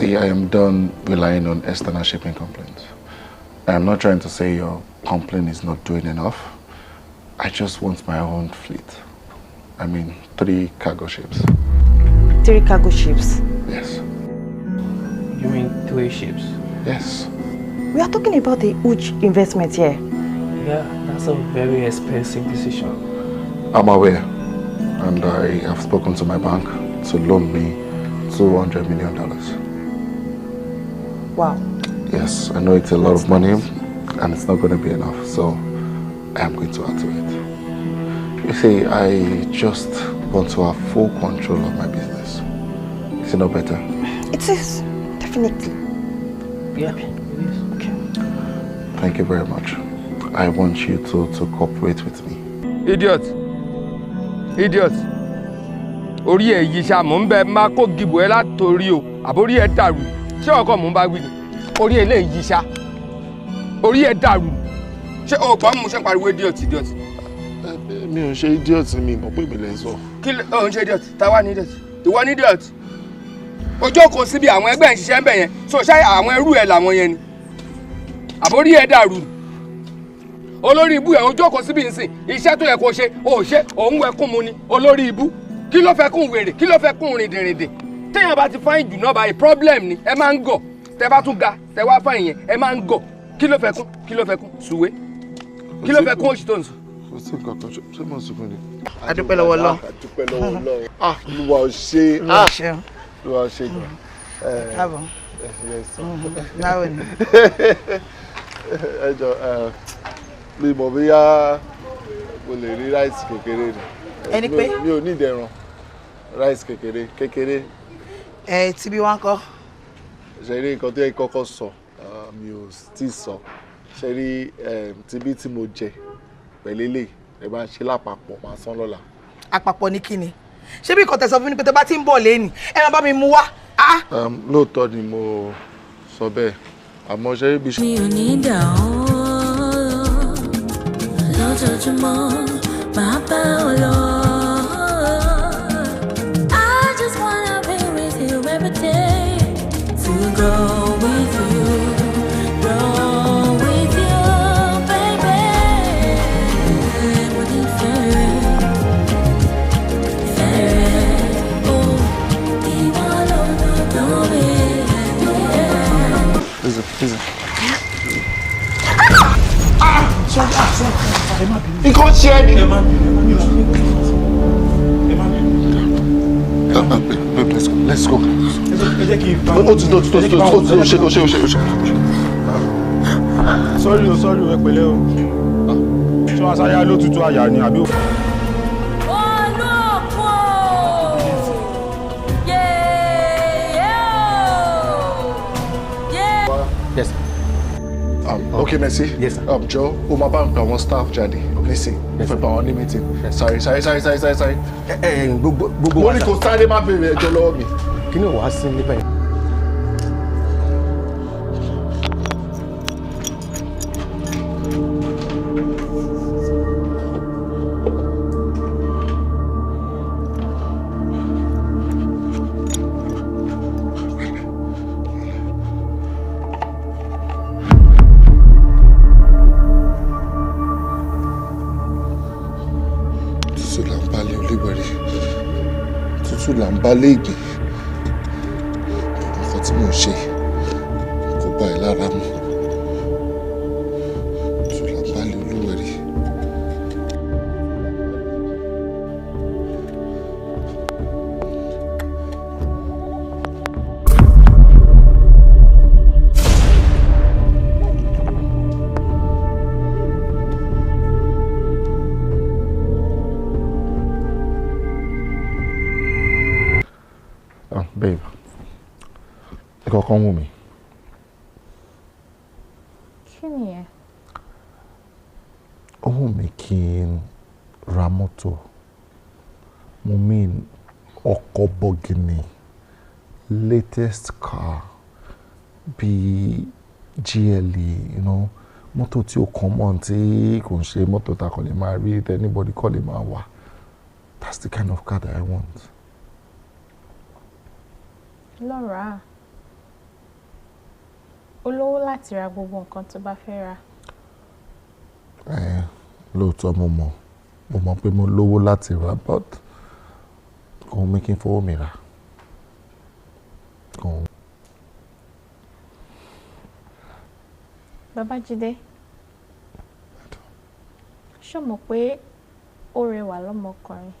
See, I am done relying on external shipping complaints. I am not trying to say your complaint is not doing enough. I just want my own fleet. I mean, 3 cargo ships. 3 cargo ships? Yes. You mean 3 ships? Yes. We are talking about a huge investment here. Yeah, that's a very expensive decision. I'm aware. And I have spoken to my bank to loan me $200 million. Wow. Yes, I know it's a lot of money and it's not going to be enough, so I am going to add to it. You see, I just want to have full control of my business. Is it not better? It is, definitely. Yeah, it is. Okay. Thank you very much. I want you to cooperate with me. Idiot! Idiot! Orí ẹ̀ yìí ṣá mò ń bẹ máa kó gìbò ẹ látorí o, àbórí ẹ dàrú. Ṣé ọkọ mò ń bá wí ni? Orí ẹ lè yìí ṣá. Orí ẹ dàrú. Ṣé o gbọ́ mo ṣe ń pariwo idiot idiot? Mi ò ṣe idiot mi mọ̀ pé ìbílẹ̀ sọ. Kí ló ń ṣe idiot? Ta wá ní idiot? Ìwọ ní idiot. O jókòó síbi àwọn ẹgbẹ́ ń ṣiṣẹ́ ń bẹ̀ yẹn. So ṣá àwọn ẹrú ẹ làwọn yẹn ni. Àbórí ẹ dàrú. Olórí ibú ẹ̀ o jókòó síbi nsìn. Iṣẹ́ tó yẹ kó ṣe, o ṣe, òun wẹkún mu ni. Olórí ibú. Kí ló fẹ́ kún wèrè? Kí ló fẹ́ kún rìndìnrìndìn? Téèyàn bá ti fáyìn jù náà báyìí problem ni. Ẹ máa ń gọ̀. Tẹ bá tún ga, tẹ wá fáyìn yẹn, ẹ máa ń gọ̀. Kí ló fẹ́ kún? Kí ló fẹ́ kún? Sùwé. Kí ló fẹ́ kún oṣù tó ń sùn? Kò sí nǹkan kan ṣé mo sùn fún ni. Adúpẹ́ lọ́wọ́ Ọlọ́run. Adúpẹ́ lọ́wọ́ Ọlọ́run. Olúwa ò ṣe. Olúwa ò ṣe gan. Káàbọ̀. Báwo ni? Ẹ jọ̀ọ́, mi mọ̀ bóyá mo lè rí ráìsì kékeré ni. Ẹni pé? Mi ò ní ìdẹ̀rùn. Ráìsì kékeré. Tí bí wọ́n kọ́. Ṣé rí nǹkan tó yẹ kọ́kọ́ sọ, mi ò tí ì sọ. Ṣé rí tibí tí mo jẹ pẹ̀lú ilé ẹ bá ń ṣe lápapọ̀ máa san lọ́la. Àpapọ̀ ní kíni? Ṣé bí ìkọ̀tẹ̀ sọ fún mi pé tó bá ti ń bọ̀ lẹ́yìn ẹ máa bá mi mú wá? Lóòótọ́ ni mo sọ bẹ́ẹ̀ àmọ́ ṣe bí. mi ò ní dà ọ́ lójoojúmọ́ máa bá ọ lọ. I just wanna be with you every day, to grow with you, grow with you, baby. Mo ní fẹ́rẹ̀, oh, ìwọ ló lọ́dọ̀ mi. Listen. Nǹkan ṣe é ni. Let's go. Ó ti tó. Ṣe. Sorry, ẹ pẹ̀lẹ́ o. Ṣé wọ́n sáré lótútù àyà ni àbí? Yes. Okay, Messi. Yes, sir. Joe, o máa bá ń pa àwọn staff jáde. Listen, fẹ́ bá wọn ní meeting. Sorry. Gbogbo Mo ní kò sáré má bèrè ẹjọ́ lọ́wọ́ mi. kí ni wàá sí níbẹ̀ yẹn? Tútù là ń bá léègbé. Nǹkan tí mò ń ṣe kò bá ẹ lára mu. Tútù là ń bá lé olúwẹ̀rí. Babe, ìkọ̀kan wù mí. Kí ni ẹ? Ó wù mí kí n ra mọ́tò. Mo mean ọkọ̀ bọ̀gìnì, latest car, bí GLE, mọ́tò tí ó common tí kò ń ṣe mọ́tò tá a kò lè máa rí anybody kò lè máa wà. That's the kind of car that I want. Laura, olówó láti ra gbogbo nǹkan tó bá fẹ́ rà. Lóòótọ́ mo mọ̀ pé mo lówó láti rà but kò mí kí n fowó mi rà. Babájídé, ṣó mọ̀ pé ó rẹwà lọ́mọkùnrin?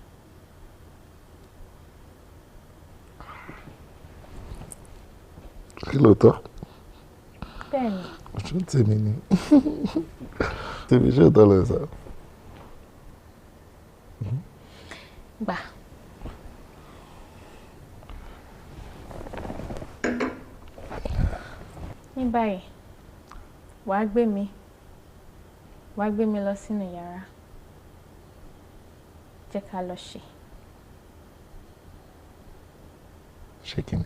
Kí ló tọ́? Bẹ́ẹ̀ni. Ṣé tèmi ni? Tèmi ṣé tọ́ lọ sọ? Gbà. Ní báyìí, wàá gbé mi lọ sínú yàrá. Jẹ́ ká lọ ṣe. Ṣé kí ni?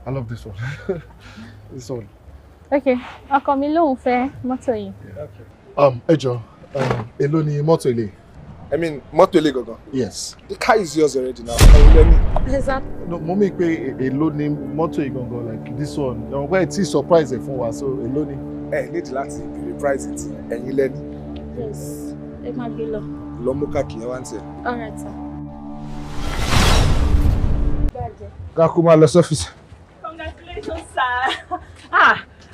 I love this one. This one. Okay, ọkọ mi lóun fẹ́ mọ́tò yìí. Ẹ jọ̀ọ́, èló ni mọ́tò ilé? I mean, mọ́tò ilé gangan. Yes. The car is yours already now. Exactly. No, mo mọ̀ pé èló ni mọ́tò yìí gangan like this one. Ẹ̀wọ̀n pé tí surprise ẹ̀ fún wa so èló ni? Ẹ need láti béèrè price ti ẹ̀yin lẹ́ni. Yes, ẹ máa gbé lọ. Lọ mú káàkiri ẹ wá ń tẹ̀. All right, sir. Káàkó máa lọ sọ́fíìsì. Congratulations, sir.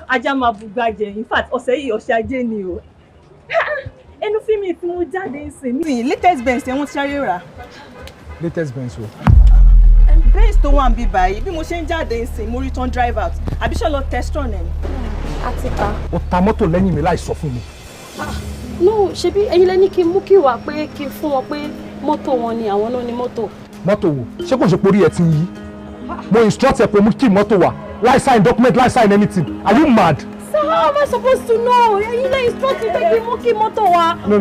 Ajá máa bùgbàjẹ́. In fact, ọ̀sẹ̀ yìí ọ̀sẹ̀ ajé ni o. Ẹnu fíìmù tí mo jáde ń sìn. Mi latest Benz yẹn wọ́n ti ṣáré rà. Latest Benz wo? Benz tó wà ń bí báyìí bí mo ṣe ń jáde ń sìn mo return drive out. Àbí ṣé lọ test run ẹ̀? Àti ta. Ó ta mọ́tò lẹ́yìn mi láì sọ fún mi. No, ṣebí ẹ̀yin lẹ ní kí n mú kí wá pé kí n fún wọn pé mọ́tò wọn ni àwọn náà ni mọ́tò. Mọ́tò wo? Ṣé kò ṣe porí ẹ ti ń yí? Mo instruct ẹ pé mú kí mọ́tò wá. Láì sign document, láì sign anything. Are you mad? Sir, how am I supposed to know? Ẹ̀yin lẹ instruct me pé kí n mú kí mọ́tò wá. No.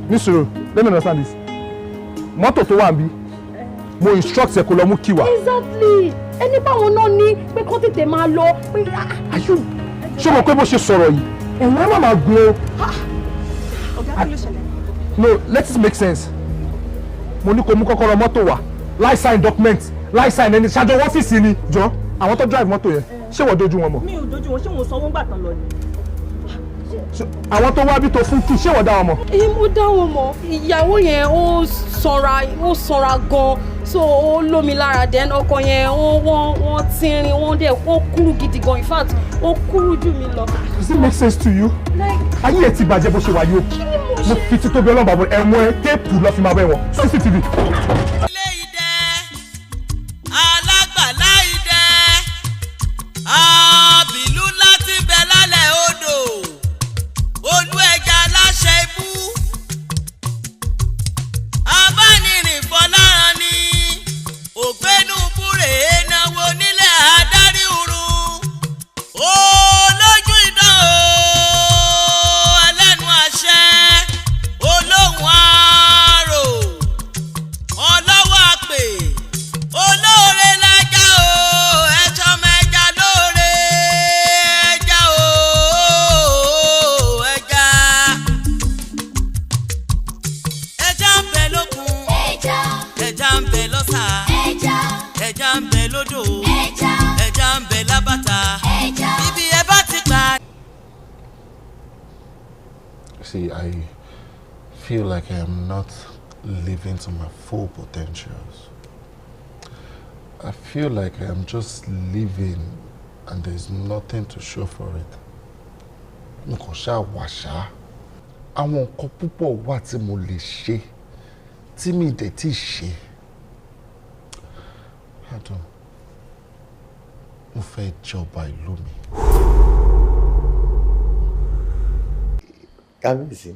Nisoro, let me understand this. Mọ́tò tó wà ń bí. Mo instruct ẹ kó lọ mú kí wá. Exactly. Ẹni báwọn náà ní pé kó tètè máa lọ pé. Ayú, ṣé mo pé bó ṣe sọ̀rọ̀ yìí? Ẹ̀wọ̀n ẹ̀ má máa gun o. Ọ̀gá kí ló ṣẹlẹ̀? No, let it make sense. Mo ní kó mú kọ́kọ́rọ́ mọ́tò wá. Láì sign document, láì sign ẹni ṣáájú ọ́fíìsì ni jọ. Àwọn tó drive mọ́tò yẹn, ṣé wọ́n dojú wọn mọ̀? Mi ò dojú wọn, ṣé wọn sanwó gbà tán lọ ni? Àwọn tó wá bí tó fún kí, ṣé wọ́n dá wọn mọ̀? Èyí mo dá wọn mọ̀. Ìyàwó yẹn ó sanra gan. So ó lómi lára then ọkọ yẹn wọ́n tínrín wọ́n kúrú gidi gan. In fact, ó kúrú jù mí lọ. Does it make sense to you? Ayé ẹ̀ ti bàjẹ́ bó ṣe wà yìí o. Mo fi títóbi ọlọ́run bàbá ẹ̀wọ̀n ẹ̀ téèpù lọ́ fi máa bẹ̀ wọ̀n CCTV. Àbìlú láti bẹ̀ lálẹ́ odò, olú ẹja láṣẹ ibú, abánirìn fọláran ni, ògbénú búrè náwó nílẹ̀ adarí urun, olójú idán o, ẹlẹ́nu àṣẹ, olóhùn àárò, ọlọ́wọ́ àpè, olóore lájà o. Ẹja ń bẹ lódò, ẹja ń bẹ lábàtà, ibi ẹ bá ti pa. See, I feel like I am not living to my full potentials. I feel like I am just living and there is nothing to show for it. Nǹkan ṣáà wà ṣá. Àwọn nǹkan púpọ̀ wà tí mo lè ṣe tí mi dẹ̀ tí ṣe. Adùn, mo fẹ́ jọba ìlú mi. Kábíyèsí,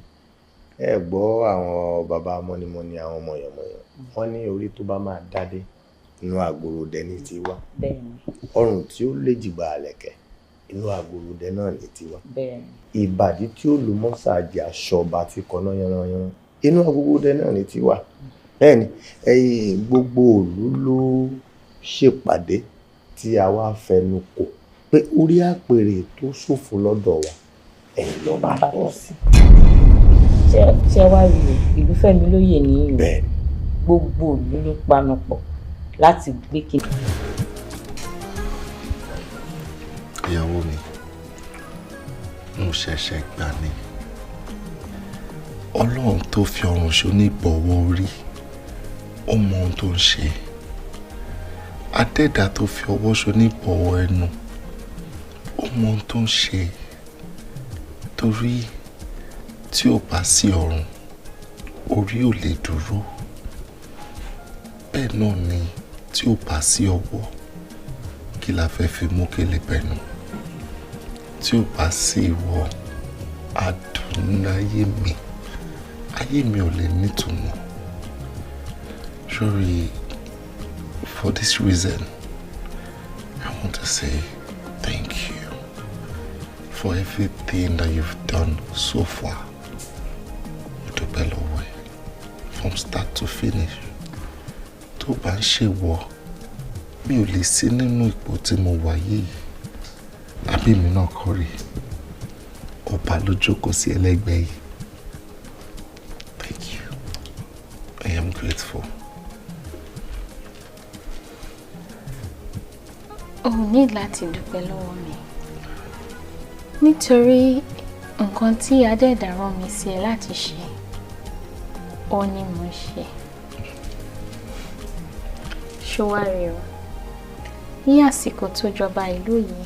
ẹ gbọ́ àwọn bàbá mọ́nímọ́ní àwọn mọ̀yànmọ̀yàn. Wọ́n ní orí tó bá máa dádé inú àgbòròdẹ ní tiwa. Ọrùn tí ó lè jìgbà àlẹ̀kẹ̀ inú àgbòròdẹ náà ní tiwa. Ìbàdí tí ó lù mọ́sàájì aṣọ ọba ti kọ́ná yanranyanran inú àgbòròdẹ náà ní tiwa. Bẹ́ẹ̀ni, gbogbo òlú ló ṣèpàdé tí a wá fẹnu kò pé orí àpèrè tó ṣòfò lọ́dọ̀ wa ẹ̀yin ló máa tọ́ sí. Ṣé wá rí ìlú Fẹ́mi lóye ní gbogbo ìlú ló panupọ̀ láti gbé kí. mo ṣẹ̀ṣẹ̀ gbà ni. Ọlọ́run tó fi ọrùn ṣonígbọ̀wọ́ orí ó mọ ohun tó ń ṣe. Adẹ́dàá tó fi ọwọ́ ṣonígbọ̀wọ́ ẹnu ó mọ ohun tó ń ṣe. Torí tí ò bá sí ọrùn orí ò lè dúró. Bẹ́ẹ̀ náà ni tí ò bá sí ọwọ́ kí la fẹ́ fi mú kélé bẹ̀nu. Tí ò bá sí ìwọ adùn ayé mi ò lè nítumọ̀. Sorry, for this reason I want to say thank you for everything that you've done so far. From start to finish. Tó bá ń ṣe wọ mi ò lè sí nínú ipò tí mo wà yìí. Àbí mi náà kọ́ rí. Ọba ló jókòó sí ẹlẹ́gbẹ̀ẹ́ yìí. Thank you. I am grateful. O ní láti dúpẹ́ lọ́wọ́ mi. Nítorí nǹkan tí Adẹ́dàá rán mi sí ẹ láti ṣe, ó ní mo ṣe. Ṣówárẹ̀ o, ní àsìkò tó jọba ìlú yìí,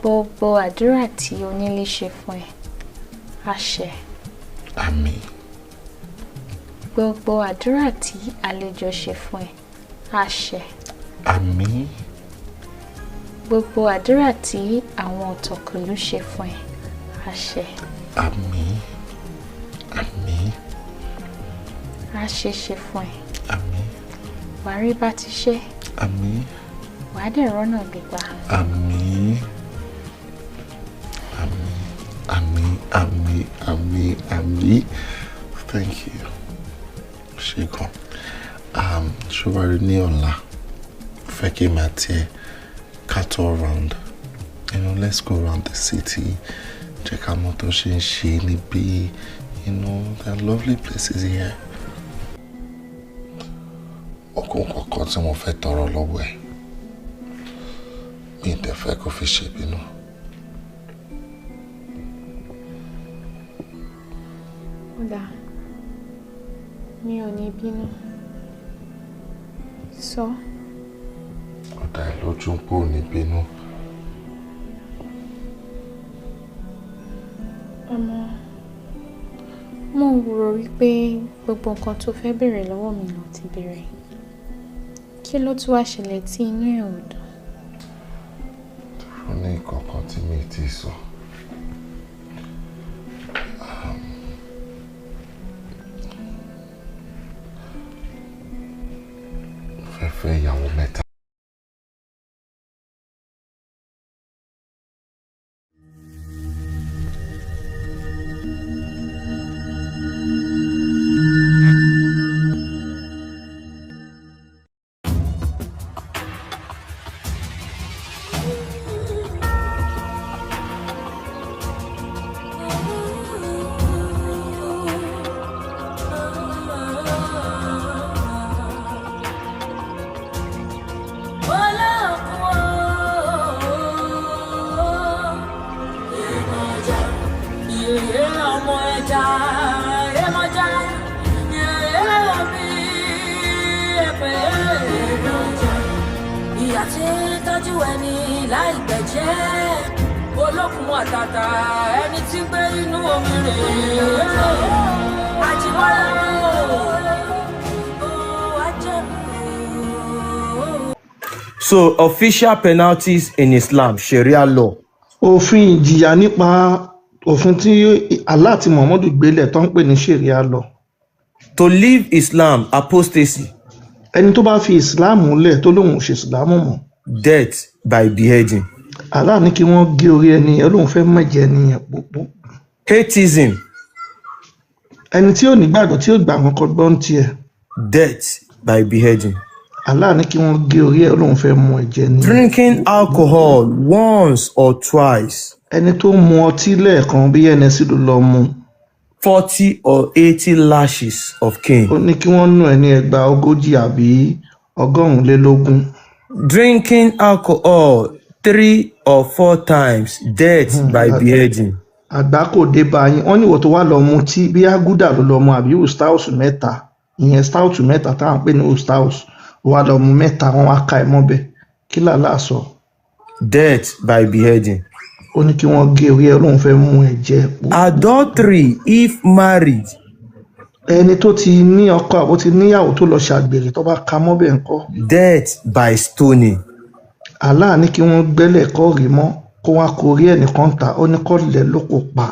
gbogbo àdúrà tí onílé ṣe fún ẹ, á ṣẹ. Àmín. Gbogbo àdúrà tí àlejò ṣe fún ẹ, á ṣẹ. Àmín. Gbogbo àdúrà tí àwọn ọ̀tọ̀kùlú ṣe fún ẹ, á ṣẹ. Àmín. Àmín. Á ṣe fún ẹ. Àmín. Wàá rí bá ti ṣe. Àmín. Wàá dẹ̀ rọ́nà gbígbà. Àmín. Àmín. Àmín. Àmín. Àmín. Thank you. Ṣégun. Ṣówárẹ̀ ní ọ̀la. Fẹ́ kí n máa tiẹ̀ cattle around. Let's go around the city. Check out what ṣe ń ṣe níbí. There are lovely places here. Ọkùnrin kan tí mo fẹ́ tọrọ lọ́wọ́ ẹ̀. Mi ì dẹ̀ fẹ́ kó fi ṣèbínú. Kódà mi ò ní bínú. Sọ. Ọ̀dà ẹ̀ lójú ń pò ní bínú. Mo rò wípé gbogbo nǹkan tó fẹ́ béèrè lọ́wọ́ mi ló ti béèrè. Kí ló tún wá ṣẹlẹ̀ tí inú ẹ̀ ò dùn? Fún ní ìkọ̀kan tí mi ti sọ. Fẹ́ ìyàwó mẹ́ta. So, official penalties in Islam, Sharia law. Òfin ìjìyà nípa òfin tí Allah àti Muhammadu gbélé tó ń pè ní Sharia law. To leave Islam, apostasy. Ẹni tó bá fi Islam lẹ̀ tó lóun ò ṣe Islam mọ́. Death by beheading. Allah ní kí wọ́n gé orí ẹni yẹn, lóun fẹ́ mọ̀jẹ̀ ẹni yẹn púpọ̀. Atheism. Ẹni tí ò ní gbàgbọ́ tí ò gbà wọn kọ gbọ́n tiẹ̀. Death by beheading. Allah ní kí wọ́n gé orí ẹ̀, lóun fẹ́ mu ẹ̀jẹ̀ ni. Drinking alcohol once or twice. Ẹni tó mu ọtí lẹ́ẹ̀kan bí ẹnẹsì ló lọ mu. 40 or 80 lashes of cane. Ó ní kí wọ́n nù ẹni ẹgbàá 40 àbí 120. Drinking alcohol 3 or 4 times death by beheading. Àgbá kò dé bá yín. Wọ́n ní ìwọ tó wá lọ mu tí bí Agúdà ló lọ mu àbí Ustaus mẹ́ta. Ìyẹn stout mẹ́ta táwọn pè ní Ustaus. Ó wá lọ mu mẹ́ta wọ́n wá ka ẹ̀ mọ́bẹ̀. Kí làlá sọ? Death by beheading. Ó ní kí wọ́n gé orí ẹ̀ lóun fẹ́ mú ẹ̀ jẹ. Adultery if married. Ẹni tó ti ní ọkọ àbó ti níyàwó tó lọ ṣàgbèrè tó bá ka mọ́bẹ̀ ńkọ́. Death by stoning. Allah ní kí wọ́n gbẹ́lẹ̀ kọ́ rí mọ́ kó wá kó orí ẹ̀ nìkan ta ó ní kọ́ lẹ̀ ló kò pa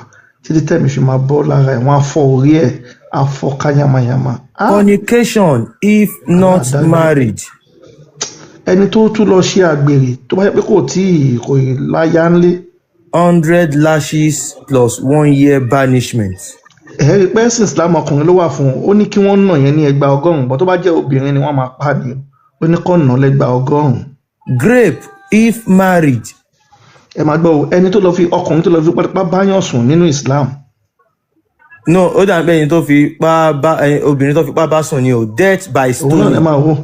títí tẹ̀mí fi máa bọ́ lára ẹ̀ wọ́n á fọ́ orí ẹ̀ á fọ́ káyàmáyàmá. Fornication if not married. Ẹni tó tún lọ ṣe àgbèrè tó bá yẹ pé kò láyà ńlé. 100 lashes plus 1 year banishment. Ẹ̀rí pé ẹ̀sìn Islam ọkùnrin ló wà fún un ó ní kí wọ́n nà yẹn ní ẹgbàá 100 bọ́ tó bá jẹ́ obìnrin ni wọ́n máa pa ni ó ní kọ́ nà lẹ́gbàá 100. Grape if married. Ẹ máa gbọ́ ẹni tó lọ fi ọkùnrin tó lọ fi pátápá báyàn sùn nínú Islam. No, ó dà bẹ́ẹ̀ ni tó fi pa bá obìnrin tó fi pa bá sùn ni o. Death by stoning. Òun náà ẹ máa wò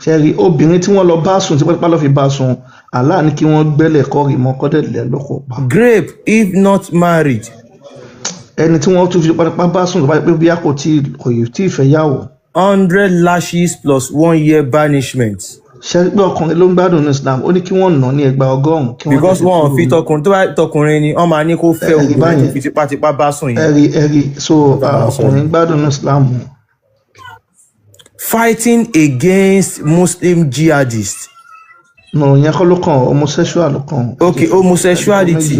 ṣẹ́rí obìnrin tí wọ́n lọ bá sùn tí pátápá lọ fi bá sùn Allah ní kí wọ́n gbẹ́lẹ̀ kọ́ rí mọ́ kọ́dẹ̀lẹ̀ lóko pa. Grape if not married. Ẹni tí wọ́n tún fi pátápá bá sùn tó bá yẹ pé bí a kò tí ì fẹ́ yàwó. 100 lashes plus 1 year banishment. Ṣé pé ọkùnrin ló ń gbádùn ní Islam ó ní kí wọ́n nà ní ẹgbàá 100. Because wọ́n fi tọkùnrin tó bá tọkùnrin ni wọ́n máa ní kó fẹ́ obìnrin tó fi tipátipá bá sùn yìí. Ẹ̀rí so ọkùnrin gbádùn ní Islam. Fighting against Muslim jihadists. No, yẹn kọ́ ló kàn homosexual ló kàn. Okay, homosexuality.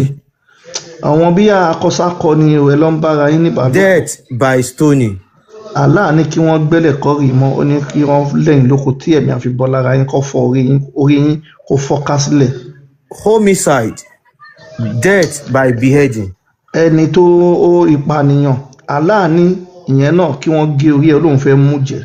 Àwọn bí akọ́sákọ ni ìwé ló ń bára yín níbàdàn. Death by stoning. Allah ní kí wọ́n gbẹ́lẹ̀ kọ́rì mọ́ ó ní kí wọ́n lẹ́yìn lóko tí ẹ̀mí àfi bọ́ lára yín kó fọ́ orí yín kó fọ́ká sílẹ̀. Homicide. Death by beheading. Ẹni tó ìpànìyàn Allah ní ìyẹn náà kí wọ́n gé orí ẹ̀ lóun fẹ́ mú jẹ.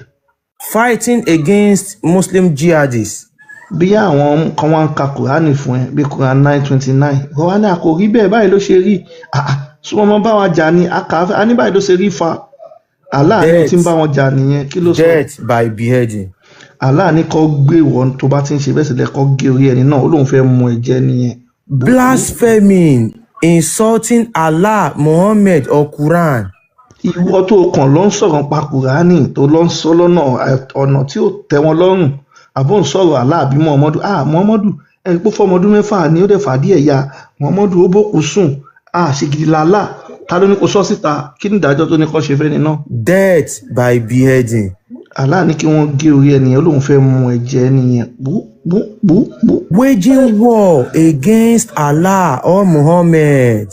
Fighting against Muslim jihadists. Bí àwọn kan wá ń ka Kùránì fún ẹ bí Quran 9:29 wọ́n wá ní àkòrí bẹ́ẹ̀ báyìí ló ṣe rí súnmọ́ mọ́ bá wa jà ní a ní báyìí ló ṣe rí fa. Allah ní tí ń bá wọn jà nìyẹn kí ló sọ. Death by beheading. Allah ní kó gbé ìwọ tó bá ti ń ṣe bẹ́ẹ̀ sílẹ̀ kó gé orí ẹni náà ó lóun fẹ́ mú ẹ jẹ nìyẹn. Blaspheming, insulting Allah, Muhammad or Quran. Ìwọ tó kàn ló ń sọ̀rọ̀ pa Kùránì tó ló ń sọ lọ́nà ọ̀nà tí ó tẹ́ wọn lọ́rùn àbó ń sọ̀rọ̀ Allah àbí Muhammadu Muhammadu ẹni pé fọmọdún 6 ni ó dẹ̀ fàdí ẹ̀yà Muhammadu ó bókù sùn ṣe gidi làálà ta ló ní kó sọ síta kí ni ìdájọ́ tó ní kó ṣe fẹ́ni náà. Death by beheading. Allah ní kí wọ́n gé orí ẹnìyẹn ó lóun fẹ́ mú ẹ̀jẹ̀ ẹnìyẹn bú. Waging war against Allah or Muhammad.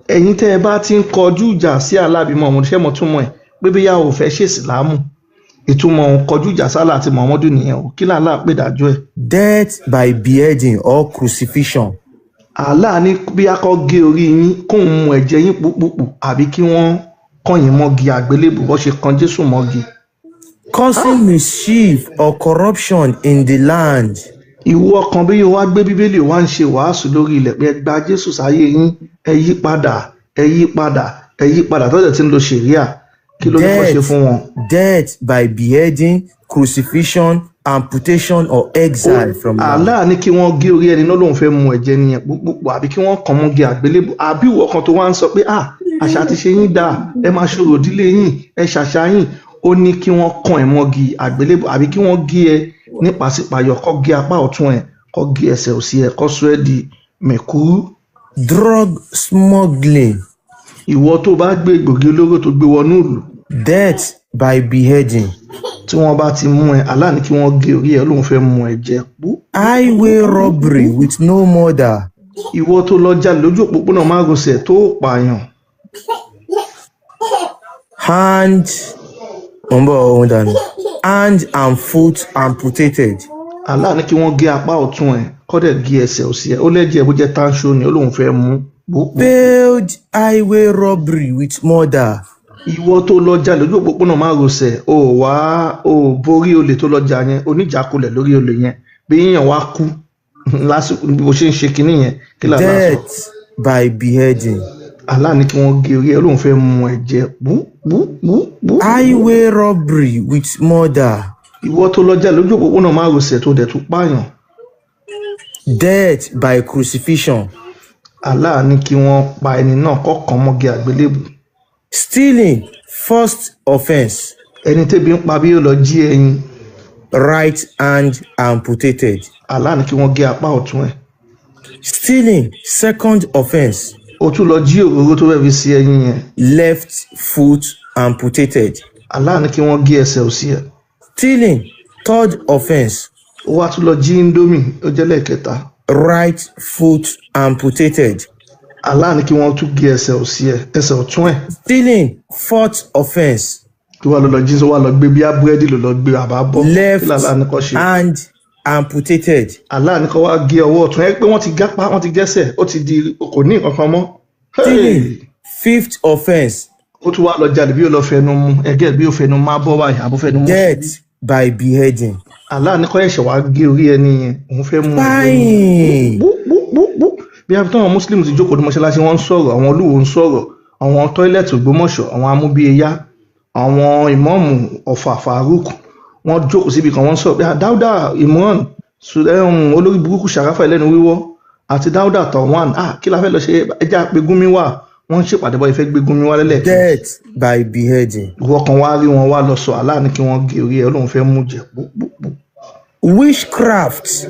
Ẹ̀yin tẹ́ ẹ bá ti ń kọjú ìjà sí Allah bí Muhammadu ṣé mo túmọ̀ ẹ̀ pé bí yàwó fẹ́ ṣe ìsìlámù ìtumọ̀ kọjú ìjà sálà àti Muhammadu nìyẹn o kí làálà pé dájọ́ ẹ̀. Death by beheading or crucifixion. Allah ní bí a kọ́ gé orí yín kóun mú ẹ̀jẹ̀ yín púpùpù àbí kí wọ́n kàn yín mọ́gi àgbélébù bó ṣe kan Jésù mọ́gi. Causing mischief or corruption in the land. Ìwọ kan bí wàá gbé Bíbélì wá ń ṣe wàásù lórí ilẹ̀ pé ẹ gba Jésù sáyé yín ẹ yí padà tó dẹ̀ ti ń lo ṣẹ̀ríà kí ló ní kó ṣe fún wọn. Death by beheading, crucifixion, amputation or exile from land. Allah ní kí wọ́n gé orí ẹni náà lóun fẹ́ mú ẹ̀jẹ̀ nìyẹn púpùpù àbí kí wọ́n kàn mọ́gi àgbélébù àbí ìwọ kan tó wá ń sọ pé àṣà ti ṣe yín dáa ẹ máa ṣòro ìdílé yín ẹ ṣàṣà yín ó ní kí wọ́n kàn ẹ̀ mọ́gi àgbélébù àbí kí wọ́n gé ẹ nípasípayọ̀ kó gé apá ọ̀tún ẹ̀ kó gé ẹsẹ̀ òsì ẹ̀ kó sọ ẹ́ di mẹ̀kúrú. Drug smuggling. Ìwọ tó bá gbé egbògi olóró tó gbé wọnú ìlú. Death by beheading. Tí wọ́n bá ti mú ẹ Allah ní kí wọ́n gé orí ẹ lóun fẹ́ mú ẹ jẹ pú. Highway robbery with no murder. Ìwọ tó lọ jalè lójú òpópónà márosẹ̀ tó pààyàn. Hand and foot amputated. Allah ní kí wọ́n gé apá ọ̀tún ẹ̀ kó dẹ̀ gé ẹsẹ̀ òsì ẹ̀ ó lẹ́jẹ̀ bó jẹ́ tánṣó ni ó lóun fẹ́ mú. Failed highway robbery with murder. Ìwọ tó lọ jalè lójú òpópónà márosẹ̀ ó borí olè tó lọ jà yẹn oníjàkulẹ̀ lórí olè yẹn bí yíyan wá kú lásìkò bó ṣe ń ṣe kinní yẹn kí làá sọ. Death by beheading. Allah ní kí wọ́n gé orí ẹ̀ lóun fẹ́ mú ẹ̀jẹ̀ bú. Highway robbery with murder. Ìwọ tó lọ jalè lójú òpópónà márosẹ̀ tó dẹ̀ tún pààyàn. Death by crucifixion. Allah ní kí wọ́n pa ẹni náà kó kàn mọ́gi àgbélébù. Stealing, first offense. Ẹni tẹ́bi ń pa bí ó lọ jí ẹyin. Right hand amputated. Allah ní kí wọ́n gé apá ọ̀tún ẹ̀. Stealing, second offense. Ó tún lọ jí òróró tó fẹ́ fi sí ẹyin yẹn. Left foot amputated. Allah ní kí wọ́n gé ẹsẹ̀ òsì ẹ̀. Stealing, third offense. Ó wá tún lọ jí indomie, ó jẹ́ lẹ́ẹ̀kẹta. Right foot amputated. Allah ní kí wọ́n tún gé ẹsẹ̀ òsì ẹ̀, ẹsẹ̀ ọ̀tún ẹ̀. Stealing, fourth offense. Tó wá lọ jí sọ wá lọ gbé bí búrẹ́dì ló lọ gbé àbá bọ́. Left hand amputated. Allah ní kó wá gé ọwọ́ ọ̀tún ẹ̀ pé wọ́n ti gápá, wọ́n ti gẹ́sẹ̀, ó ti di kò ní nǹkan kan mọ́. Stealing, fifth offense. Ó tún wá lọ jalè bí ó lọ fẹnu mu, ẹgẹ́ bí ó fẹnu má bọ́ báyìí, àbó fẹnu mú. Death by beheading. Allah ní kó ẹ̀ṣẹ̀ wá gé orí ẹni yẹn, òun fẹ́ mú Fine. bí a fi tán àwọn Muslim ti jókòó ní mọ́ṣáláṣí wọ́n ń sọ̀rọ̀, àwọn olúwo ń sọ̀rọ̀, àwọn tọ́ílẹ̀tì Ògbómọ̀ṣọ́, àwọn amúbíyẹyá, àwọn ìmáàmù Ọ̀fà Faruk, wọ́n jókòó síbi kan wọ́n sọ̀rọ̀ pé Dáúdà Imran olórí burúkú Ṣàráfà ẹlẹ́nu wíwọ́ àti Dáúdà Tọ̀wán kí la fẹ́ lọ ṣe ẹja pé Gúnmi wà, wọ́n ń ṣèpàdé bọ́ ìfẹ́ gbé Gúnmi wá lẹ́lẹ̀. Death by beheading. Ìwọ kan wá rí wọn wá lọ sọ Allah ní kí wọ́n gé orí ẹ̀ Ọlọ́run fẹ́ mú jẹ. Witchcraft.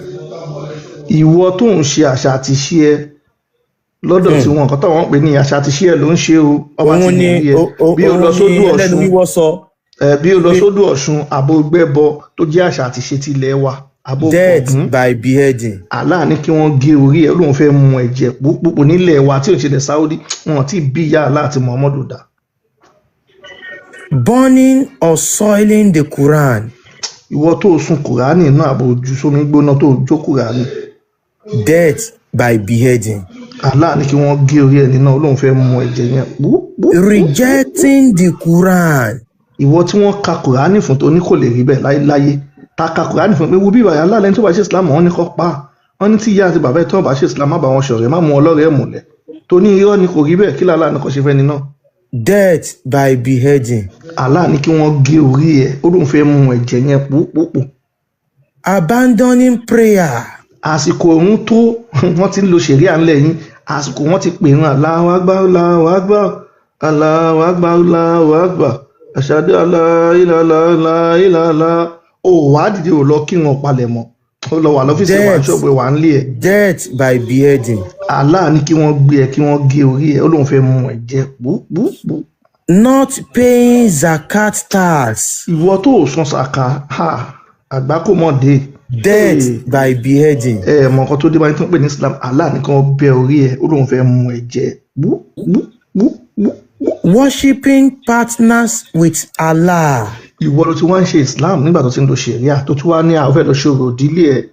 Ìwọ tó ń ṣe àṣà àti ṣe ẹ lọ́dọ̀ tí wọn nǹkan táwọn ń pè ní àṣà àti ṣe ẹ ló ń ṣe o. Ọba ti ní ẹ bí o lọ sódò Ọ̀ṣun bí o lọ sódò Ọ̀ṣun àbò gbẹ́bọ tó jẹ́ àṣà àti ṣe ti ilẹ̀ wa. Death by beheading. Allah ní kí wọ́n gé orí ẹ̀ Ọlọ́run fẹ́ mú ẹ̀jẹ̀ púpọ̀ nílẹ̀ wa tí ò ń ṣe lẹ̀ Saudi wọn ti bí ya Allah àti Muhammadu dá. Burning or soiling the Quran. Ìwọ tó sun Kùránì náà àbò ojú sómi gbóná tó jó Kùránì. Death by beheading. Allah ní kí wọ́n gé orí ẹni náà Ọlọ́run fẹ́ mú ẹ̀jẹ̀ yẹn. Rejecting the Quran. Ìwọ tí wọ́n ka Kùránì fún tó ní kò lè rí bẹ́ẹ̀ láyé ta ka Kùránì fún pé wo bí ìbàyà Allah lẹ́ni tó bá ṣe Islam wọ́n ní kó pa wọ́n ní tí ìyá àti bàbá ẹ̀ tó bá ṣe Islam má bá wọn ṣọ̀rẹ́ má mú ọlọ́rẹ́ ẹ̀ múlẹ̀ tó ní irọ́ ni kò rí bẹ́ẹ̀ kí Allah ní kó ṣe fẹ́ni náà. Death by beheading. Allah ní kí wọ́n gé orí ẹ̀ Ọlọ́run fẹ́ mú ẹ̀jẹ̀ yẹn púpọ̀. Abandoning prayer. Àsìkò òun tó wọ́n ti ń lo ṣẹ̀ríà ńlẹ̀ yín àsìkò wọ́n ti pè rán Allahu Akbar Allahu Akbar Allahu Akbar Allahu Akbar Ashhadu an la ilaha illallah ó wá dìde ò lọ kí wọn palẹ̀ mọ́ ó lọ wà lọ́fíìsì wà ṣọ́ọ̀bù wà ń lé ẹ̀. Death by beheading. Allah ní kí wọ́n gbé ẹ kí wọ́n gé orí ẹ ó lóun fẹ́ mú ẹ jẹ púpọ̀. Not paying zakat tax. Ìwọ tó ò san sàkà àgbá kò mọ̀ dé. Death by beheading. Mọ̀ nǹkan tó dé báyìí tó ń pè ní Islam Allah ní kí wọ́n bẹ́ orí ẹ ó lóun fẹ́ mú ẹ jẹ Worshipping partners with Allah. Ìwọ ló ti wá ń ṣe Islam nígbà tó ti ń lo ṣẹ̀ríà tó tún wá ní ó fẹ́ lọ ṣòro ìdílé ẹ̀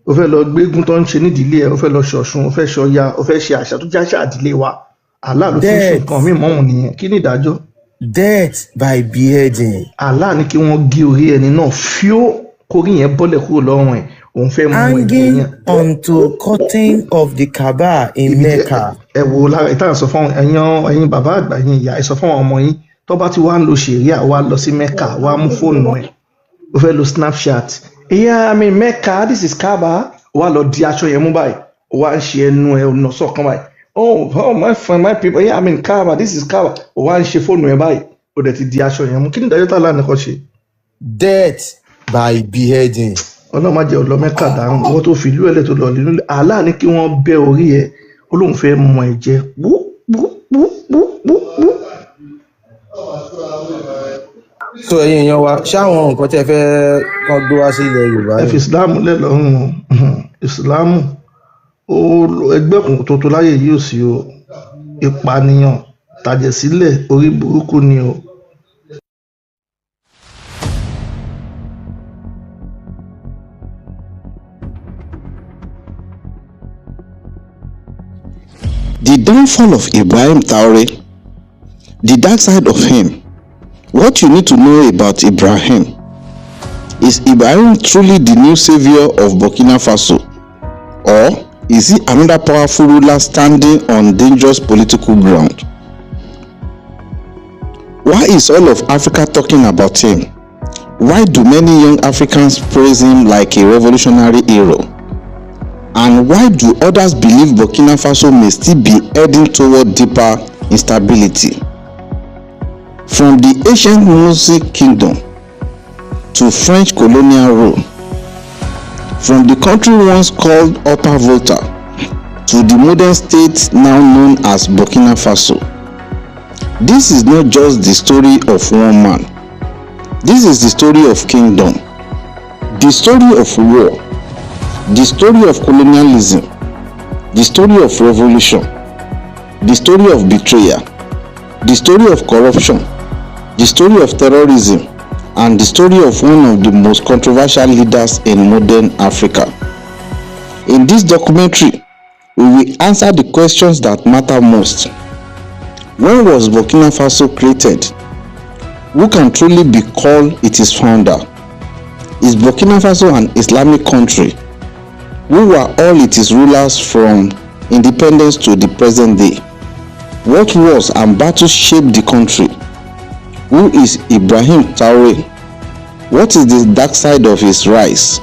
ó fẹ́ lọ gbégún tó ń ṣe nídìílé ẹ̀ ó fẹ́ lọ ṣọ̀ṣun ó fẹ́ ṣọya ó fẹ́ ṣe àṣà tó jáṣà ìdílé wa Allah ló tún ṣe nǹkan mímọ́ òun nìyẹn kí ni ìdájọ́. Death by beheading. Allah ní kí wọ́n gé orí ẹni náà fíó kórí yẹn bọ́lẹ̀ kúrò lọ́rùn ẹ̀ òun fẹ́ mú ẹ̀jẹ̀ hanging yẹn. onto curtain of the Kaaba in Mecca. Ẹ wo lára ìtàn sọ fún ẹ̀yin bàbá àgbà yín ìyá ẹ sọ fún àwọn ọmọ yín tó bá ti wá ń lo ṣẹ̀ríà wá lọ sí Mecca wá mú fóònù ẹ̀ ó fẹ́ lo Snapchat yeah I mean Mecca this is Kaaba wá lọ di aṣọ yẹn mú báyìí wá ń ṣe ẹnu ẹ ọ̀nà sọ̀kan báyìí oh my friend my people yeah I mean Kaaba this is Kaaba wá ń ṣe fóònù ẹ báyìí ó dẹ̀ ti di aṣọ yẹn mú kí ni ìdájọ́ tá láàánú kan ṣe. Death by beheading. Ọlọ́run má jẹ́ ọlọ́ Mecca dáhùn owó tó fi ìlú ẹ̀ lẹ́tọ̀ lọ nínú Allah ní kí wọ́n bẹ́ orí ẹ̀ ó lóun fẹ́ mú ẹ jẹ So ẹ̀yin èèyàn wa ṣáwọn nǹkan tí ẹ fẹ́ kàn gbé wá sí ilẹ̀ Yorùbá. Ẹ fi Ìsìláàmù lẹ̀ lọ́rùn Ìsìláàmù ẹgbẹ́ òkùnkùn tuntun láyé yìí ò sí o ìpànìyàn tàjẹ̀sílẹ̀ orí burúkú ni o. The downfall of Ibrahim Traore, the dark side of him. What you need to know about Ibrahim. Is Ibrahim truly the new savior of Burkina Faso? Or is he another powerful ruler standing on dangerous political ground? Why is all of Africa talking about him? Why do many young Africans praise him like a revolutionary hero? And And why do others believe Burkina Faso may still be heading toward deeper instability? From the ancient Mossi kingdom to French colonial rule, from the country once called Upper Volta to the modern state now known as Burkina Faso, this is not just the story of one man. This is the story of kingdom, the story of war, the story of colonialism, the story of revolution, the story of betrayal, the story of corruption, the story of terrorism, and the story of one of the most controversial leaders in modern Africa. In this documentary, we will answer the questions that matter most. When was Burkina Faso created? Who can truly be called its founder? Is Burkina Faso an Islamic country? Who were all its rulers from independence to the present day? What wars and battles shaped the country? Who is Ibrahim Traoré? What is the dark side of his rise?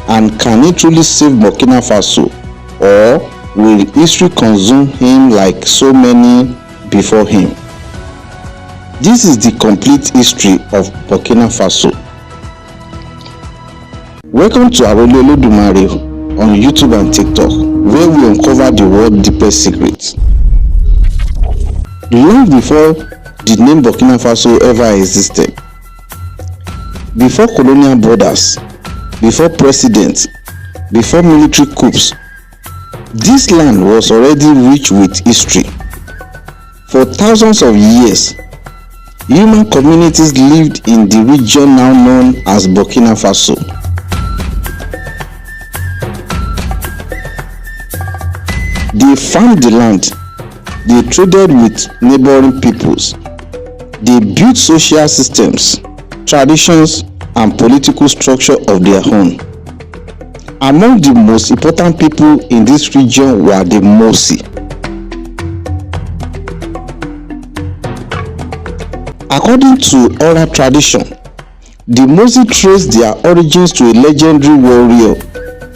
And can he truly save Burkina Faso? Or will history consume him like so many before him? This is the complete history of Burkina Faso. Welcome to Arole Olodumare on YouTube and TikTok, where we uncover the world's deepest secrets. Long before the name Burkina Faso ever existed, before colonial borders, before presidents, before military coups, this land was already rich with history. For thousands of years, human communities lived in the region now known as Burkina Faso. They farmed the land, they traded with neighboring peoples, they built social systems, traditions, and political structure of their own. Among the most important people in this region were the Mossi. According to oral tradition, the Mossi traced their origins to a legendary warrior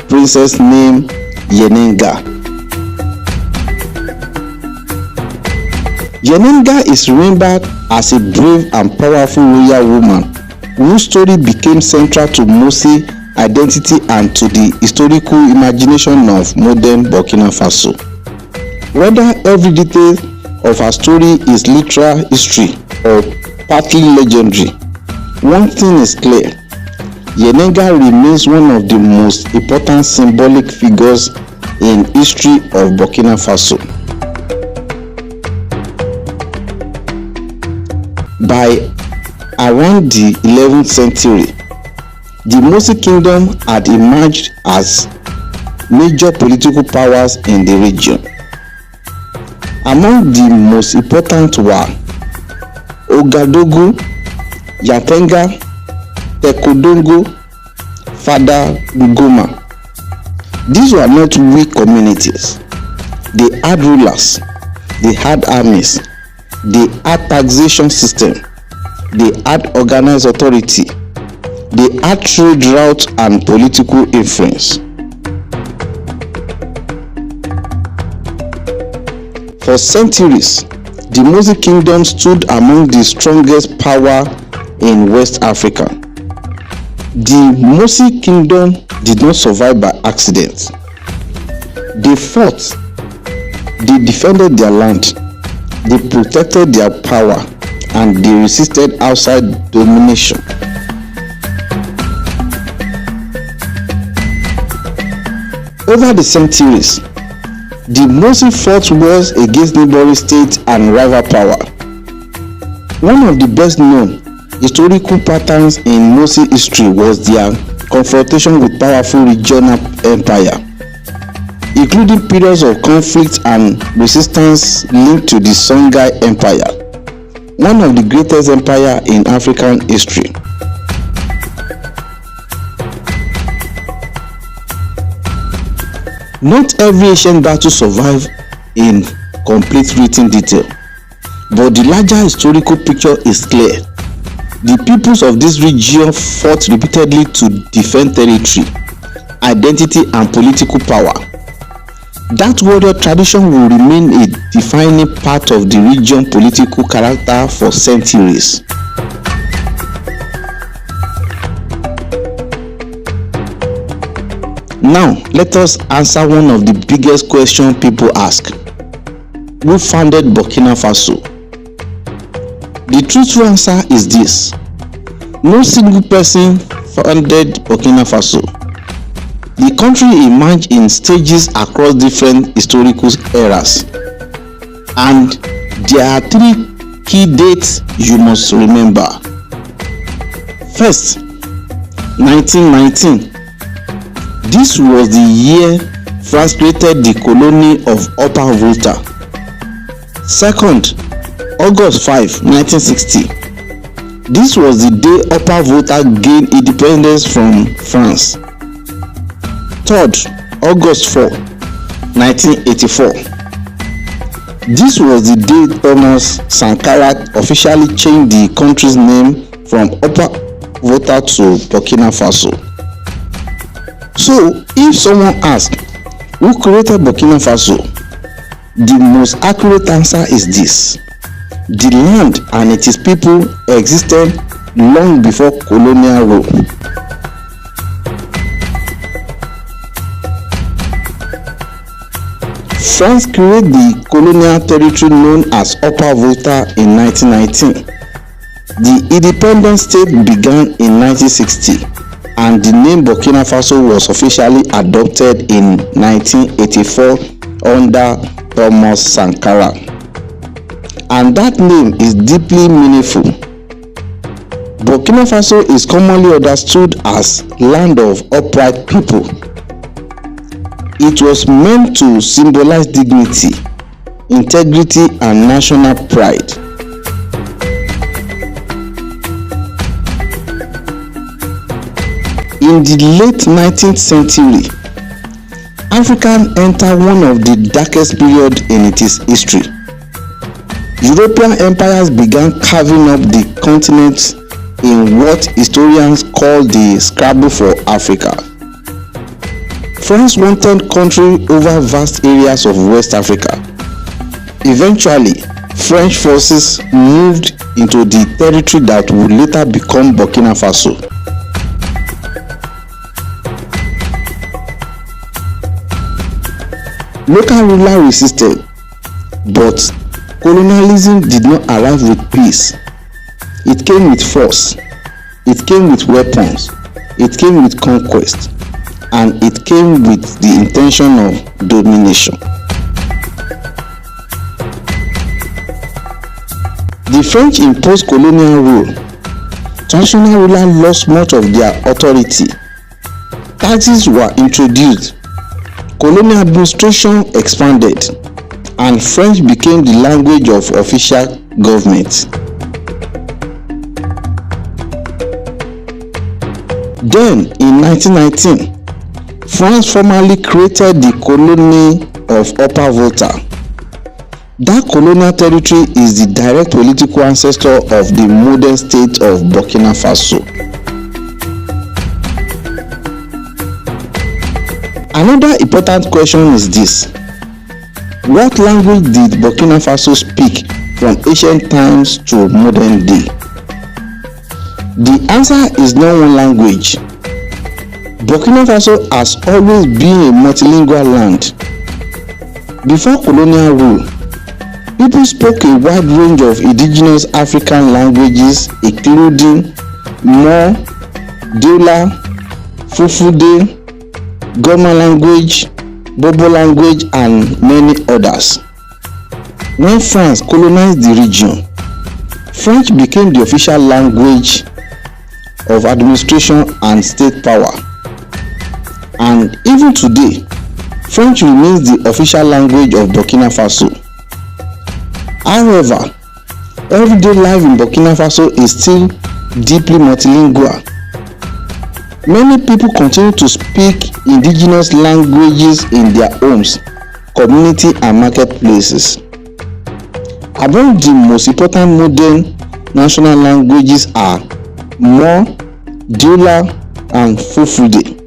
princess named Yenenga. Yenenga is remembered as a brave and powerful royal woman whose story became central to Mossi identity and to the historical imagination of modern Burkina Faso. Whether every detail of her story is literal history or partly legendary, one thing is clear: Yenenga remains one of the most important symbolic figures in history of Burkina Faso. By around the 11th century, the Mossi kingdom had emerged as major political powers in the region. Among the most important were Ouagadougou, Yatenga, Tekodongo, Fada Ngoma. These were not weak communities. They had rulers, they had armies, they had taxation system, they had organized authority, they had trade routes and political influence. For centuries, the Mossi kingdom stood among the strongest power in West Africa. The Mossi kingdom did not survive by accident. They fought, they defended their land, they protected their power, and they resisted outside domination. Over the centuries, the Mossi fought wars against neighboring states and rival power. One of the best known historical patterns in Mossi history was their confrontation with powerful regional empire, including periods of conflict and resistance linked to the Songhai Empire, one of the greatest empires in African history. Not every ancient battle survived in complete written detail, but the larger historical picture is clear. The peoples of this region fought repeatedly to defend territory, identity, and political power. That warrior tradition will remain a defining part of the region's political character for centuries. Now, let us answer one of the biggest questions people ask. Who founded Burkina Faso? The truthful answer is this. No single person founded Burkina Faso. The country emerged in stages across different historical eras. And there are 3 key dates you must remember. First, 1919. This was the year France created the colony of Upper Volta. Second, August 5, 1960. This was the day Upper Volta gained independence from France. Third, August 4, 1984. This was the day Thomas Sankara officially changed the country's name from Upper Volta to Burkina Faso. So, if someone asks, who created Burkina Faso? The most accurate answer is this. The land and its people existed long before colonial rule. France created the colonial territory known as Upper Volta in 1919. The independent state began in 1960. And the name Burkina Faso was officially adopted in 1984 under Thomas Sankara. And that name is deeply meaningful. Burkina Faso is commonly understood as land of upright people. It was meant to symbolize dignity, integrity, and national pride. In the late 19th century, Africa entered one of the darkest periods in its history. European empires began carving up the continent in what historians call the scramble for Africa. France wanted control over vast areas of West Africa. Eventually, French forces moved into the territory that would later become Burkina Faso. Local rulers resisted, but colonialism did not arrive with peace. It came with force, it came with weapons, it came with conquest, and it came with the intention of domination. The French imposed colonial rule. Traditional rulers lost much of their authority. Taxes were introduced. Colonial administration expanded, and French became the language of official government. Then, in 1919, France formally created the colony of Upper Volta. That colonial territory is the direct political ancestor of the modern state of Burkina Faso. Another important question is this. What language did Burkina Faso speak from ancient times to modern day? The answer is not one language. Burkina Faso has always been a multilingual land. Before colonial rule, people spoke a wide range of indigenous African languages including Mo, Diola, Fulfulde, Goma language, Bobo language, and many others. When France colonized the region, French became the official language of administration and state power. And even today, French remains the official language of Burkina Faso. However, everyday life in Burkina Faso is still deeply multilingual. Many people continue to speak indigenous languages in their homes, community, and marketplaces. Among the most important modern national languages are Mo, Diola, and Fulfulde.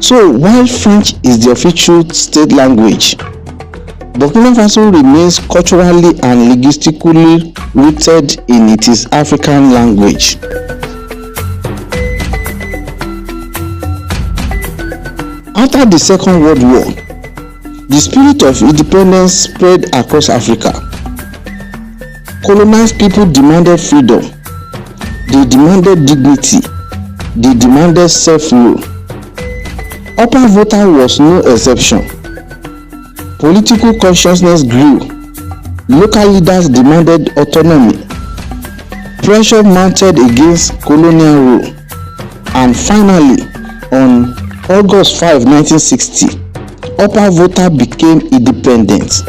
So while French is the official state language, Burkina Faso remains culturally and linguistically rooted in its African language. After the Second World War, the spirit of independence spread across Africa. Colonized people demanded freedom, they demanded dignity, they demanded self-rule. Upper Volta was no exception. Political consciousness grew. Local leaders demanded autonomy. Pressure mounted against colonial rule. And finally, on August 5, 1960, Upper Volta became independent.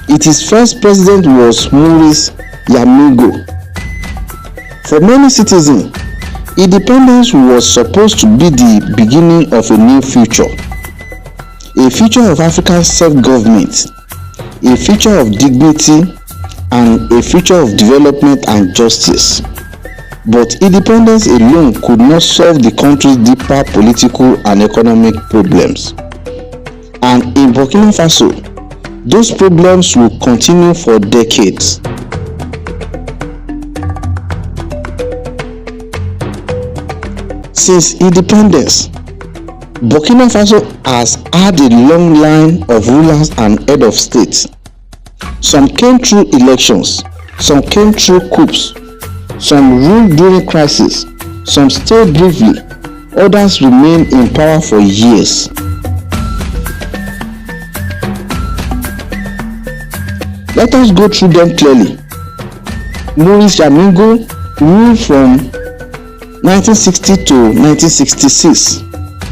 Its first president was Maurice Yamingo. For many citizens, independence was supposed to be the beginning of a new future, a future of African self-government, a future of dignity, and a future of development and justice. But independence alone could not solve the country's deeper political and economic problems. And in Burkina Faso, those problems will continue for decades. Since independence, Burkina Faso has had a long line of rulers and head of state. Some came through elections, some came through coups, some ruled during crisis, some stayed briefly, others remained in power for years. Let us go through them clearly. Maurice Yamingo ruled from 1960 to 1966,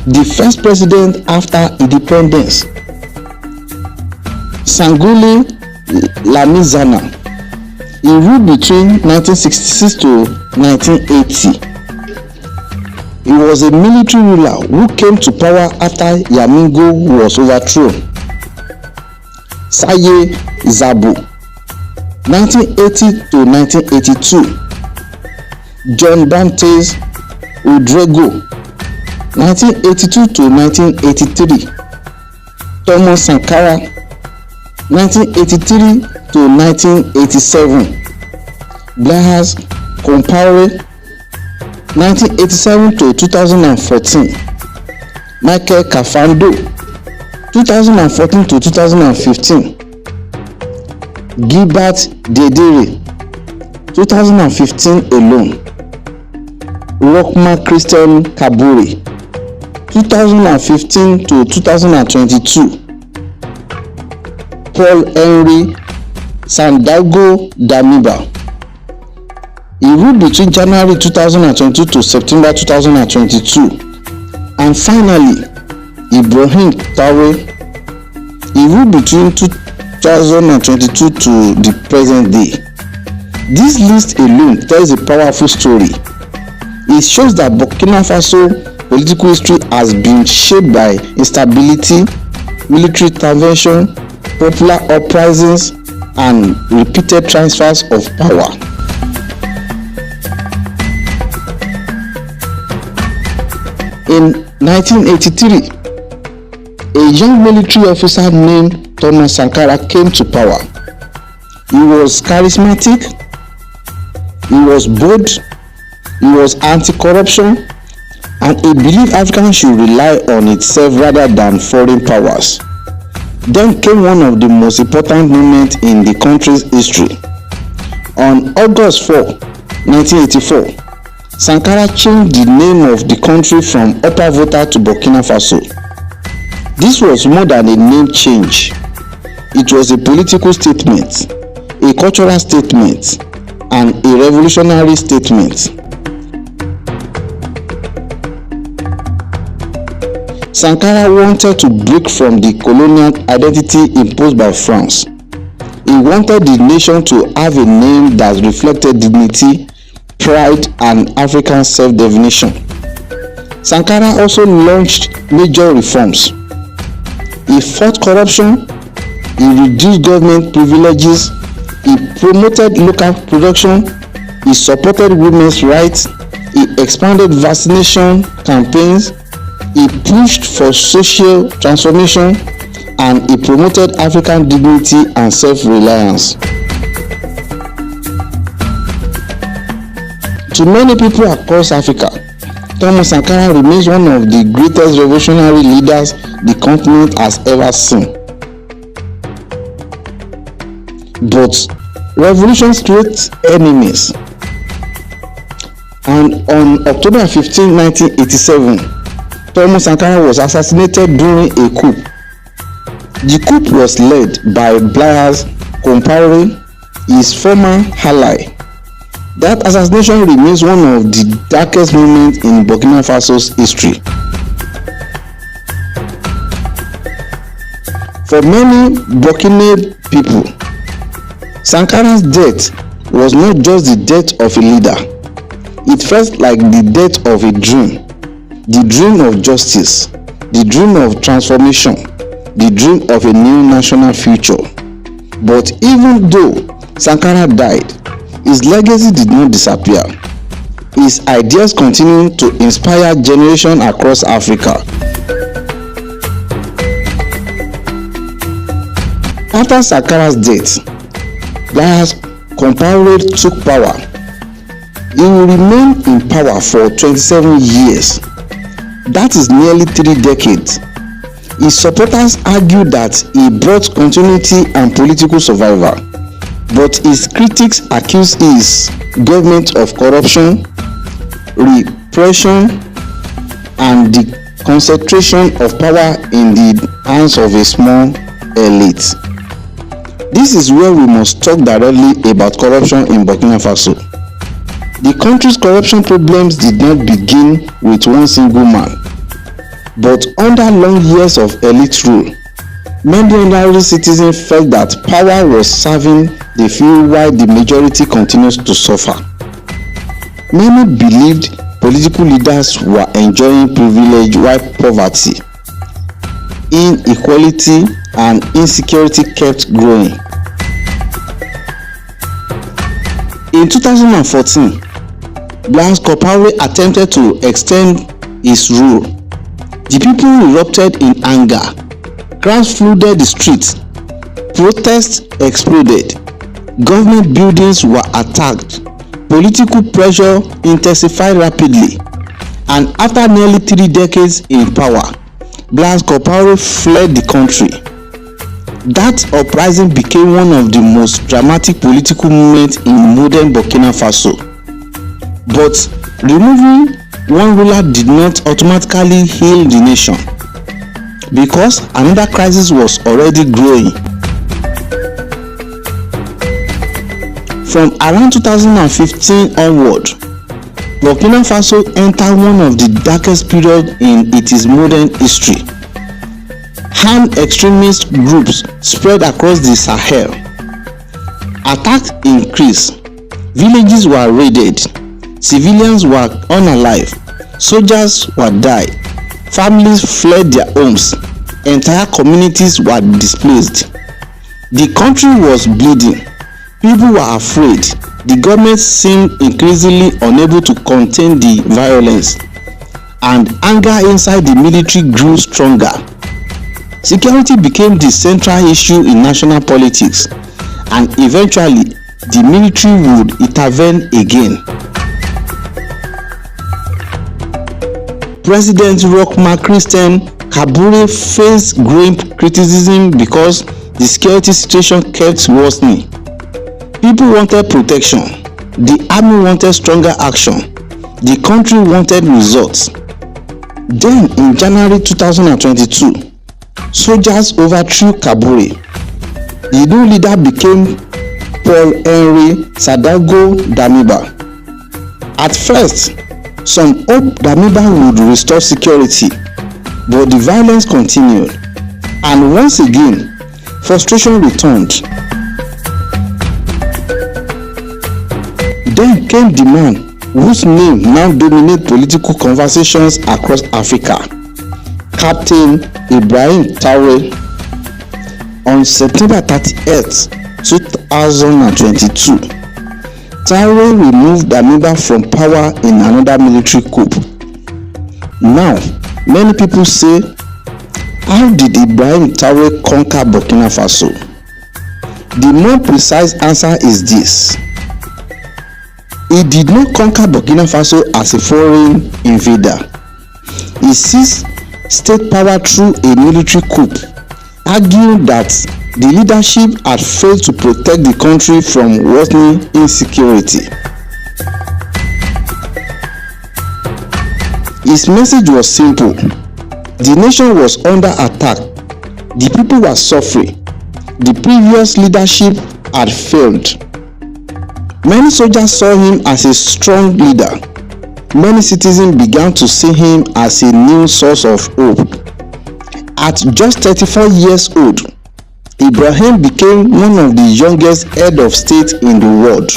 the first president after independence. Sangouli Lamizana, he ruled between 1966 to 1980. He was a military ruler who came to power after Yamingo was overthrown. Saye Zabo, 1980 to 1982. John Bantes Udrego, 1982 to 1983. Thomas Sankara, 1983 to 1987. Blaise Compaoré, 1987 to 2014. Michael Kafando, 2014 to 2015. Gilbert Dedere, 2015 alone. Rockman Christian Kabore, 2015 to 2022. Paul Henry Sandaogo Damiba, he ruled between January 2022 to September 2022. And finally, Ibrahim Traoré, he ruled between 2022 to the present day. This list alone tells a powerful story. It shows that Burkina Faso political history has been shaped by instability, military intervention, popular uprisings, and repeated transfers of power. In 1983, a young military officer named Thomas Sankara came to power. He was charismatic, he was bold, he was anti-corruption, and he believed Africans should rely on itself rather than foreign powers. Then came one of the most important moments in the country's history. On August 4, 1984, Sankara changed the name of the country from Upper Volta to Burkina Faso. This was more than a name change. It was a political statement, a cultural statement, and a revolutionary statement. Sankara wanted to break from the colonial identity imposed by France. He wanted the nation to have a name that reflected dignity, pride, and African self-definition. Sankara also launched major reforms. He fought corruption, he reduced government privileges, he promoted local production, He supported women's rights. He expanded vaccination campaigns. He pushed for social transformation, and he promoted African dignity and self-reliance. To many people across Africa, Thomas Sankara remains one of the greatest revolutionary leaders the continent has ever seen. But revolutions create enemies. And on October 15, 1987, Thomas Sankara was assassinated during a coup. The coup was led by Blaise Compaoré, his former ally. That assassination remains one of the darkest moments in Burkina Faso's history. For many Burkina people, Sankara's death was not just the death of a leader. It felt like the death of a dream. The dream of justice, the dream of transformation, the dream of a new national future. But even though Sankara died, his legacy did not disappear. His ideas continue to inspire generations across Africa. After Sankara's death, Blaise Compaoré took power. He will remain in power for 27 years. That is nearly 3 decades. His supporters argue that he brought continuity and political survival, but his critics accuse his government of corruption, repression, and the concentration of power in the hands of a small elite. This is where we must talk directly about corruption in Burkina Faso. The country's corruption problems did not begin with one single man, but under long years of elite rule. Many ordinary citizens felt that power was serving the few while the majority continues to suffer. Many believed political leaders were enjoying privilege while poverty, inequality, and insecurity kept growing. In 2014, Blaise Compaoré attempted to extend his rule. The people erupted in anger. Crowds flooded the streets. Protests exploded. Government buildings were attacked. Political pressure intensified rapidly. And after nearly 3 decades in power, Blaise Compaoré fled the country. That uprising became one of the most dramatic political movements in modern Burkina Faso. But removing one ruler did not automatically heal the nation, because another crisis was already growing. From around 2015 onward, Burkina Faso entered one of the darkest periods in its modern history. Armed extremist groups spread across the Sahel. Attacks increased. Villages were raided. Civilians were unalive. Soldiers were died. Families fled their homes. Entire communities were displaced. The country was bleeding. People were afraid. The government seemed increasingly unable to contain the violence, and anger inside the military grew stronger. Security became the central issue in national politics, and eventually the military would intervene again. President Roch-Marc Christian Kabore faced growing criticism because the security situation kept worsening. People wanted protection. The army wanted stronger action. The country wanted results. Then in January 2022, soldiers overthrew Kabore. The new leader became Paul-Henri Sandaogo Damiba. At first, some hoped Damiba would restore security, but the violence continued, and once again, frustration returned. Then came the man whose name now dominates political conversations across Africa, Captain Ibrahim Traoré. On September 30th, 2022, Traore removed Damiba from power in another military coup. Now, many people say, how did Ibrahim Traore conquer Burkina Faso? The more precise answer is this. He did not conquer Burkina Faso as a foreign invader. He seized state power through a military coup, arguing that the leadership had failed to protect the country from worsening insecurity. His message was simple. The nation was under attack. The people were suffering. The previous leadership had failed. Many soldiers saw him as a strong leader. Many citizens began to see him as a new source of hope. At just 34 years old, Ibrahim became one of the youngest head of state in the world.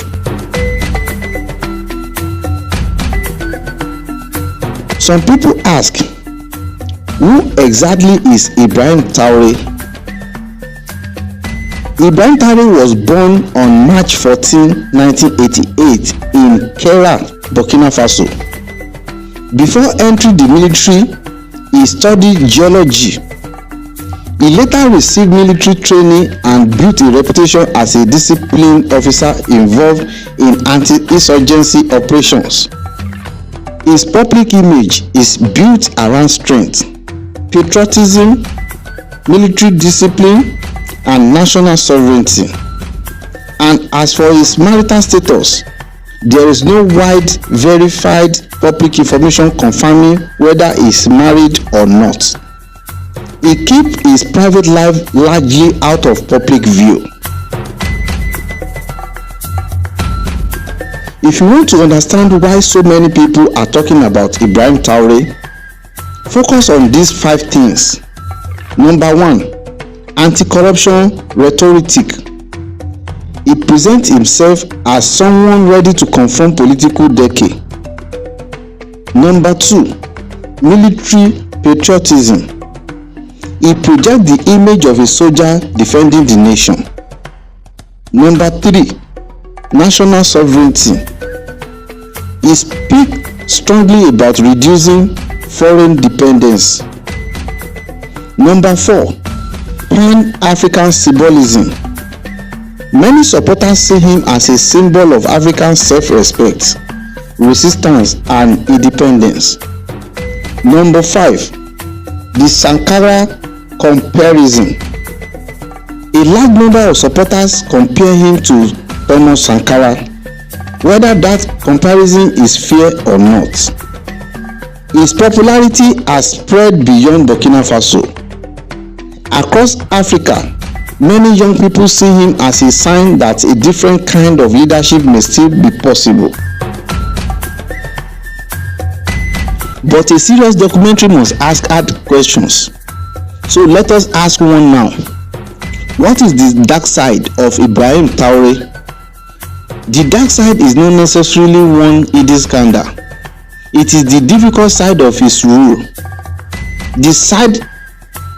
Some people ask, who exactly is Ibrahim Traore? Ibrahim Traore was born on March 14, 1988 in Kera, Burkina Faso. Before entering the military, he studied geology. He later received military training and built a reputation as a disciplined officer involved in anti-insurgency operations. His public image is built around strength, patriotism, military discipline, and national sovereignty. And as for his marital status, there is no wide verified public information confirming whether he is married or not. He keeps his private life largely out of public view. If you want to understand why so many people are talking about Ibrahim Traore, focus on these 5 things. Number 1, anti-corruption rhetoric. He presents himself as someone ready to confront political decay. Number 2, military patriotism. He projects the image of a soldier defending the nation. Number 3, national sovereignty. He speaks strongly about reducing foreign dependence. Number 4, Pan-African symbolism. Many supporters see him as a symbol of African self-respect, resistance, and independence. Number 5, the Sankara comparison. A large number of supporters compare him to Thomas Sankara, whether that comparison is fair or not. His popularity has spread beyond Burkina Faso. Across Africa, many young people see him as a sign that a different kind of leadership may still be possible. But a serious documentary must ask hard questions. So let us ask one now. What is the dark side of Ibrahim Traore? The dark side is not necessarily one hidden scandal. It is the difficult side of his rule. The side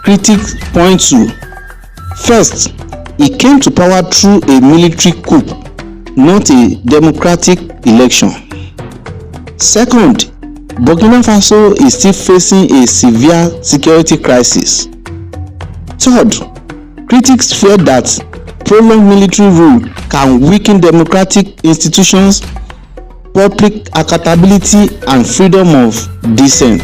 critics point to: first, he came to power through a military coup, not a democratic election. Second, Burkina Faso is still facing a severe security crisis. Third, critics fear that prolonged military rule can weaken democratic institutions, public accountability, and freedom of dissent.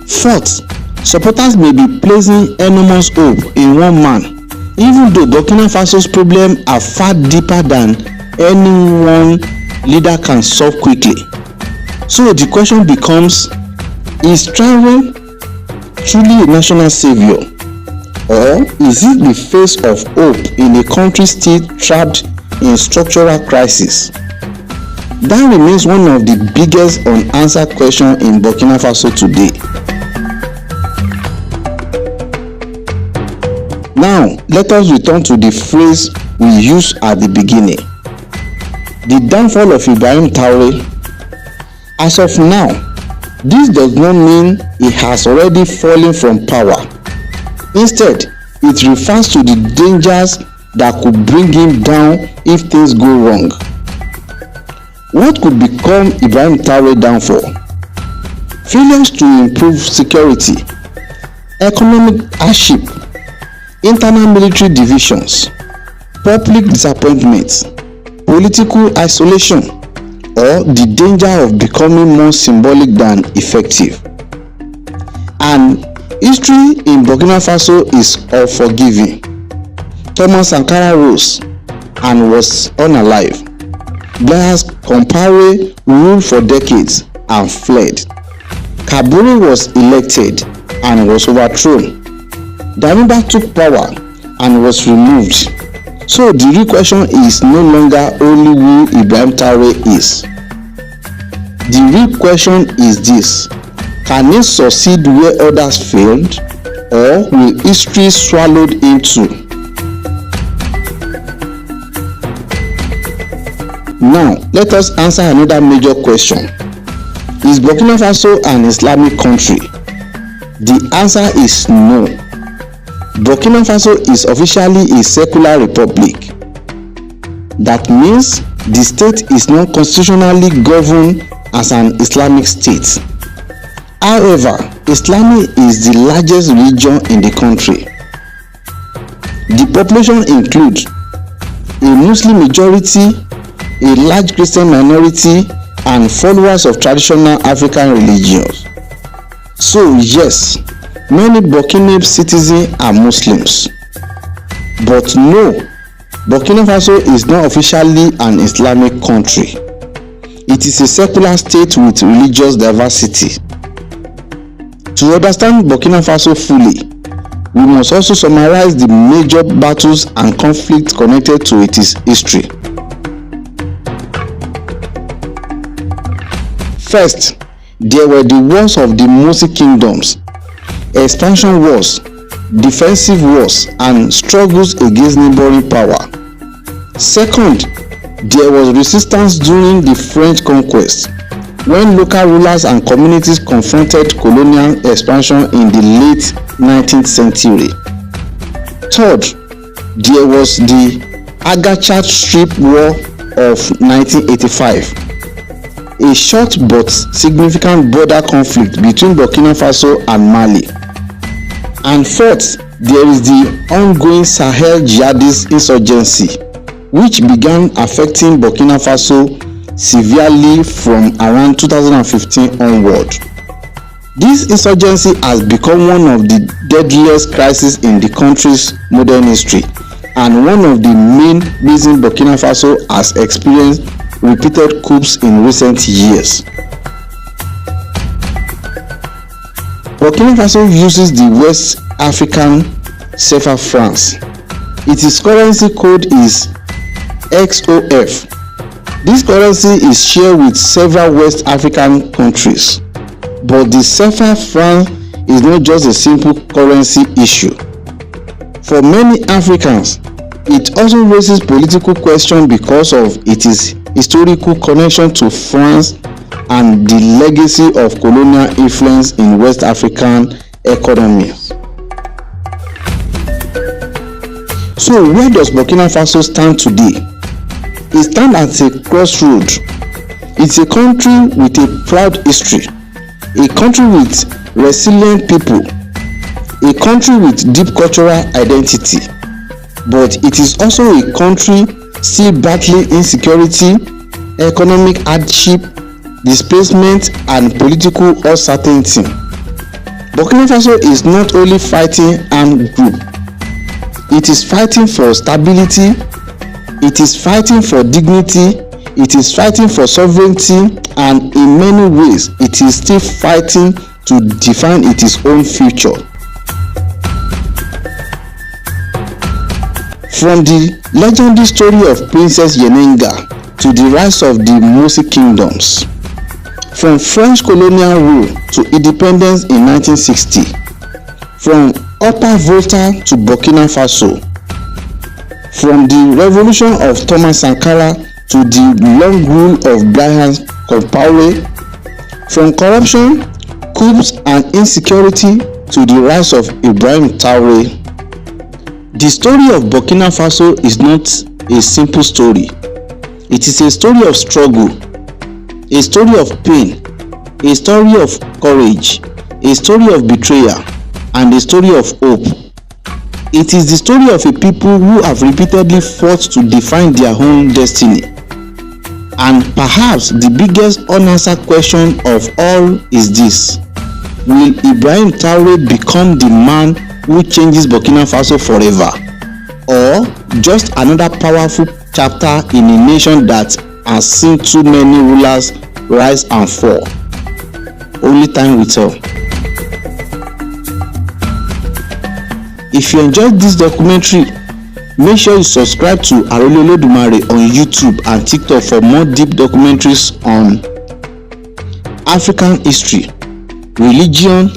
Fourth, supporters may be placing enormous hope in one man, even though Burkina Faso's problems are far deeper than any one leader can solve quickly. So the question becomes, is Traore truly a national savior? Or is it the face of hope in a country still trapped in structural crisis? That remains one of the biggest unanswered questions in Burkina Faso today. Now, let us return to the phrase we used at the beginning. The downfall of Ibrahim Traore. As of now, this does not mean he has already fallen from power. Instead, it refers to the dangers that could bring him down if things go wrong. What could become Ibrahim Traore downfall? Failures to improve security, economic hardship, internal military divisions, public disappointment, political isolation, or the danger of becoming more symbolic than effective. And history in Burkina Faso is unforgiving. Thomas Sankara rose and was unalive. Blaise Compaoré ruled for decades and fled. Kabore was elected and was overthrown. Damiba took power and was removed. So the real question is no longer only who Ibrahim Traore is. The real question is this: can he succeed where others failed, or will history swallow him too? Now, let us answer another major question. Is Burkina Faso an Islamic country? The answer is no. Burkina Faso is officially a secular republic. That means the state is not constitutionally governed as an Islamic state. However, Islam is the largest religion in the country. The population includes a Muslim majority, a large Christian minority, and followers of traditional African religions. So yes, many Burkina citizens are Muslims. But no, Burkina Faso is not officially an Islamic country. It is a secular state with religious diversity. To understand Burkina Faso fully, we must also summarize the major battles and conflicts connected to its history. First, there were the wars of the Mossi kingdoms, expansion wars, defensive wars, and struggles against neighboring power. Second, there was resistance during the French conquest, when local rulers and communities confronted colonial expansion in the late 19th century. Third, there was the Agachat Strip War of 1985, a short but significant border conflict between Burkina Faso and Mali. And fourth, there is the ongoing Sahel jihadist insurgency, which began affecting Burkina Faso severely from around 2015 onward. This insurgency has become one of the deadliest crises in the country's modern history, and one of the main reasons Burkina Faso has experienced repeated coups in recent years. Burkina Faso uses the West African CFA francs. Its currency code is XOF. This currency is shared with several West African countries, but the CFA franc is not just a simple currency issue. For many Africans, it also raises political questions because of its historical connection to France and the legacy of colonial influence in West African economies. So where does Burkina Faso stand today? It stands at a crossroad. It's a country with a proud history, a country with resilient people, a country with deep cultural identity, but it is also a country still battling insecurity, economic hardship, displacement, and political uncertainty. Burkina Faso is not only fighting armed groups, it is fighting for stability, it is fighting for dignity, it is fighting for sovereignty, and in many ways, it is still fighting to define its own future. From the legendary story of Princess Yenenga to the rise of the Mossi kingdoms, from French colonial rule to independence in 1960, from Upper Volta to Burkina Faso, from the revolution of Thomas Sankara to the long rule of Blaise Compaoré, from corruption, coups, and insecurity to the rise of Ibrahim Traore. The story of Burkina Faso is not a simple story. It is a story of struggle, a story of pain, a story of courage, a story of betrayal, and a story of hope. It is the story of a people who have repeatedly fought to define their own destiny. And perhaps the biggest unanswered question of all is this: will Ibrahim Traore become the man who changes Burkina Faso forever, or just another powerful chapter in a nation that has seen too many rulers rise and fall? Only time will tell. If you enjoyed this documentary, make sure you subscribe to Arole Olodumare on YouTube and TikTok for more deep documentaries on African history, religion,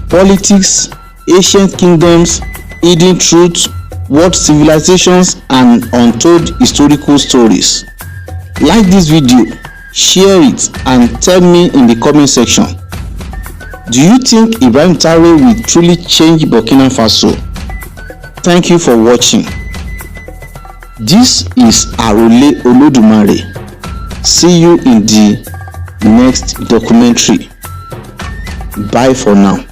politics, ancient kingdoms, hidden truths, world civilizations, and untold historical stories. Like this video, share it, and tell me in the comment section, do you think Ibrahim Traore will truly change Burkina Faso? Thank you for watching. This is Arole Olodumare. See you in the next documentary. Bye for now.